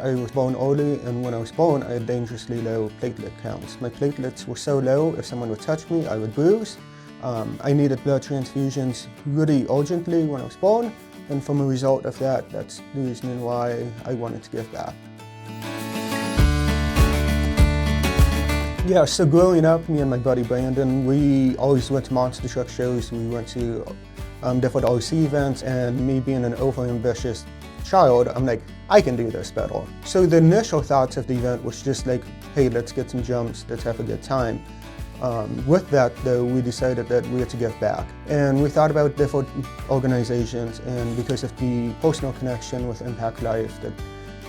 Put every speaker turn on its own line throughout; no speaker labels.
I was born early, and when I was born, I had dangerously low platelet counts. My platelets were so low, if someone would touch me, I would bruise. I needed blood transfusions really urgently when I was born, and from a result of that, that's the reason why I wanted to give back. Yeah, so growing up, me and my buddy Brandon, we always went to monster truck shows. We went to different RC events, and me being an overambitious child, I'm like, I can do this better. So the initial thoughts of the event was just like, hey, let's get some jumps, let's have a good time. With that, though, we decided that we had to give back. And we thought about different organizations, and because of the personal connection with ImpactLife, that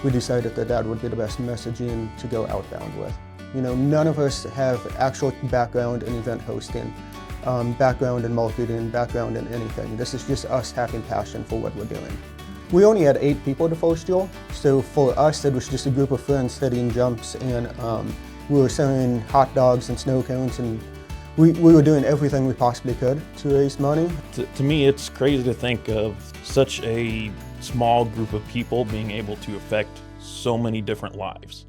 we decided that that would be the best messaging to go outbound with. You know, none of us have actual background in event hosting, background in marketing, background in anything. This is just us having passion for what we're doing. We only had 8 people the first year, so for us it was just a group of friends setting jumps, and we were selling hot dogs and snow cones, and we were doing everything we possibly could to raise money.
To me, it's crazy to think of such a small group of people being able to affect so many different lives.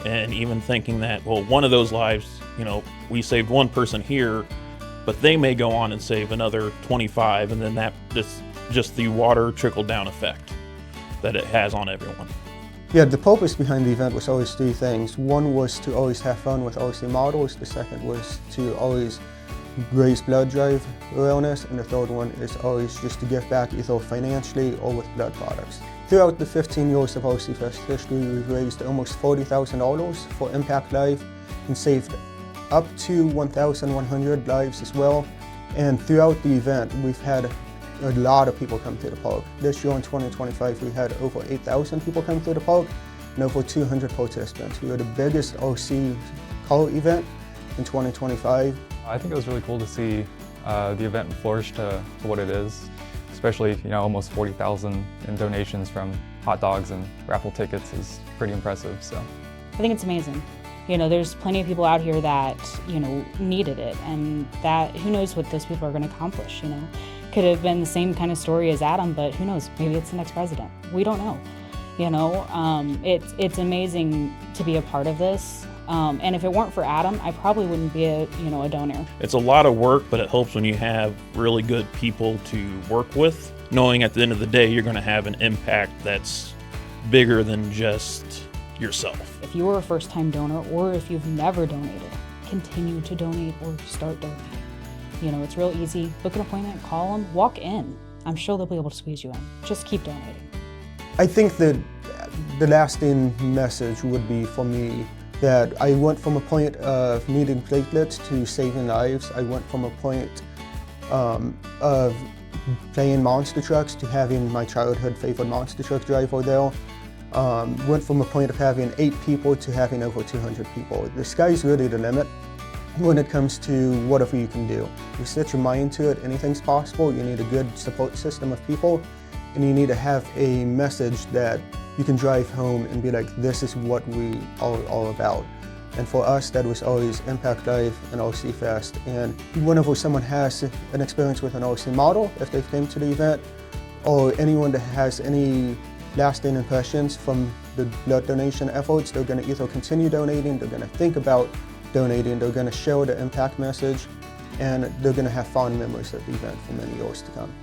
And even thinking that, well, one of those lives, you know, we saved one person here, but they may go on and save another 25, and then that just the water trickle-down effect that it has on everyone.
Yeah, the purpose behind the event was always 3 things. One was to always have fun with RC models. The second was to always raise blood drive awareness, and the third one is always just to give back either financially or with blood products. Throughout the 15 years of RC Fest history, we've raised almost $40,000 for ImpactLife and saved up to 1,100 lives as well. And throughout the event, we've had a lot of people come to the park. This year in 2025, we had over 8,000 people come to the park and over 200 participants. We were the biggest RC car event in 2025.
I think it was really cool to see the event flourish to what it is. Especially, you know, almost 40,000 in donations from hot dogs and raffle tickets is pretty impressive. So
I think it's amazing. You know, there's plenty of people out here that, you know, needed it, and that, who knows what those people are going to accomplish, you know. Could have been the same kind of story as Adam, but who knows, maybe it's the next president. We don't know. You know, it's amazing to be a part of this. And if it weren't for Adam, I probably wouldn't be a donor.
It's a lot of work, but it helps when you have really good people to work with, knowing at the end of the day you're going to have an impact that's bigger than just yourself.
If you are a first-time donor, or if you've never donated, continue to donate or start donating. You know, it's real easy. Book an appointment, call them, walk in. I'm sure they'll be able to squeeze you in. Just keep donating.
I think that the lasting message would be, for me, that I went from a point of needing platelets to saving lives. I went from a point of playing monster trucks to having my childhood favorite monster truck driver there. Went from a point of having 8 people to having over 200 people. The sky's really the limit when it comes to whatever you can do. You set your mind to it, anything's possible. You need a good support system of people, and you need to have a message that you can drive home and be like, this is what we are all about. And for us, that was always ImpactLife and RC Fest. And whenever someone has an experience with an RC model, if they came to the event, or anyone that has any lasting impressions from the blood donation efforts, they're going to either continue donating, they're going to think about donating, they're going to share the impact message, and they're going to have fond memories of the event for many years to come.